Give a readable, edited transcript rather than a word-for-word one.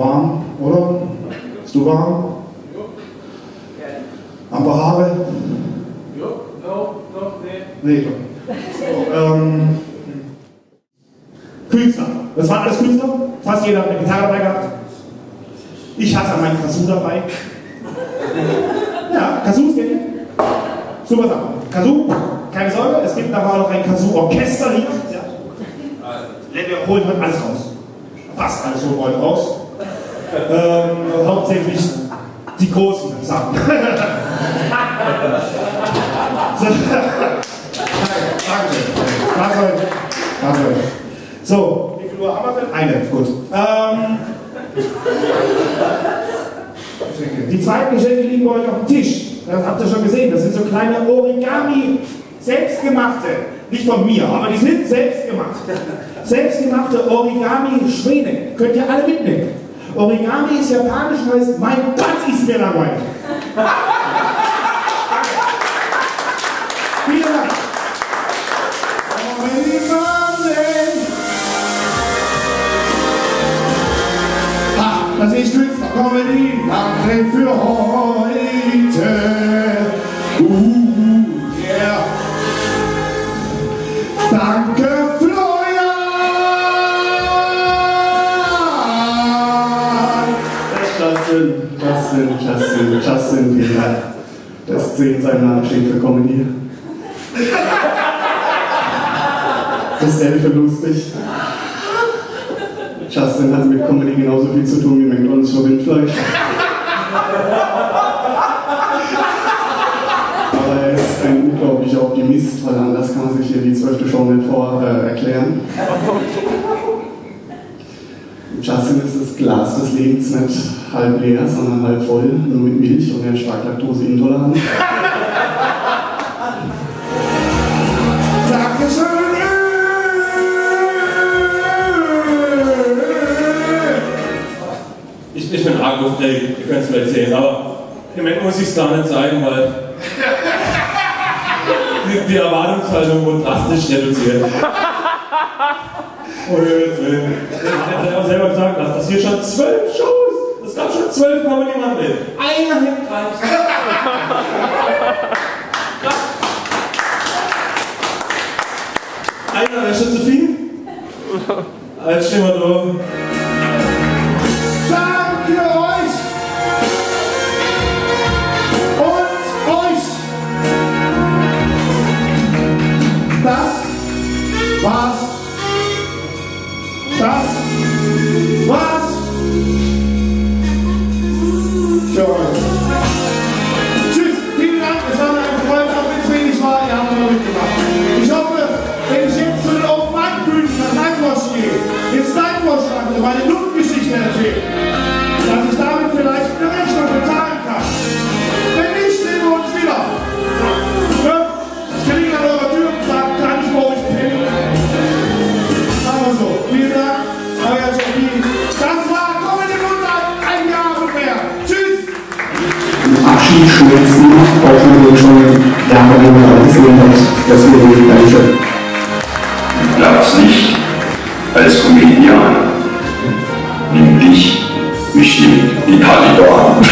warm, oder? Bist du warm? Haben wir Haare? Ja, no, nee. Nee, doch. Künstler. Das waren alles Künstler. Fast jeder hat eine Gitarre dabei gehabt. Ich hatte meinen Kazoo dabei. Ja, Kazoos kennt ihr? Super Sache. Kazoo, keine Sorge, es gibt aber noch ein Kazoo-Orchester hier. Ja. Wir holen heute alles raus. Fast alles holen wir heute raus. Hauptsächlich die großen Sachen. Danke. So, wie viel Uhr haben wir denn? Eine, gut. Die zweiten Geschenke liegen bei euch auf dem Tisch. Das habt ihr schon gesehen. Das sind so kleine Origami, selbstgemachte. Nicht von mir, aber die sind selbstgemacht. Selbstgemachte Origami-Schwäne. Könnt ihr alle mitnehmen. Origami ist japanisch und heißt, mein Gott, ist mir langweilig. Vielen Dank. Das ist Künstler Comedy, danke für heute. Yeah. Danke, Florian. Justin, vielen Dank. Das C in seinem Namen steht für Comedy. Das L für lustig. Justin hat mit Comedy genauso viel zu tun wie McDonald's für Rindfleisch. Aber er ist ein unglaublicher Optimist, weil anders kann man sich hier die 12. Show nicht erklären. Justin ist das Glas des Lebens nicht halb leer, sondern halb voll, nur mit Milch und er ist stark laktoseintolerant. Ich bin arg aufgeregt, ihr könnt es vielleicht sehen, aber im Moment muss ich es gar nicht sein, weil die Erwartungshaltung wurde drastisch reduziert. Oh, er hat auch selber gesagt, dass das hier schon 12 Shows, es gab schon 12 Comedy-Mann mit. Einer hinten rein. Einer wäre schon zu viel. Jetzt stehen wir da. Danke euch und euch. Das war's für euch. Tschüss, vielen Dank, es war mir eine Freude, auch wenn es wenig war, ihr habt noch mitgemacht. Ich hoffe, wenn ich jetzt zu den Open-Mic-Bühnen nach Nightwatch gehe, ins Nightwatch lande, meine Luftgeschichte erzähle, dass ich damit vielleicht eine Rechnung bezahlen kann. Wenn nicht, sehen wir uns wieder. Ja, ich kann Ihnen an eurer Tür und sagen, kann ich bei euch pennen. Machen wir so. Vielen Dank, euer Jackie. Das war Comedy Montag, ein Jahr und mehr. Tschüss! Abschied schmerzen, auch wenn du schon Jahre gesehen hast, deswegen danke. Du glaubst nicht, als Comedian nimm dich, mich nimmt die Taliban.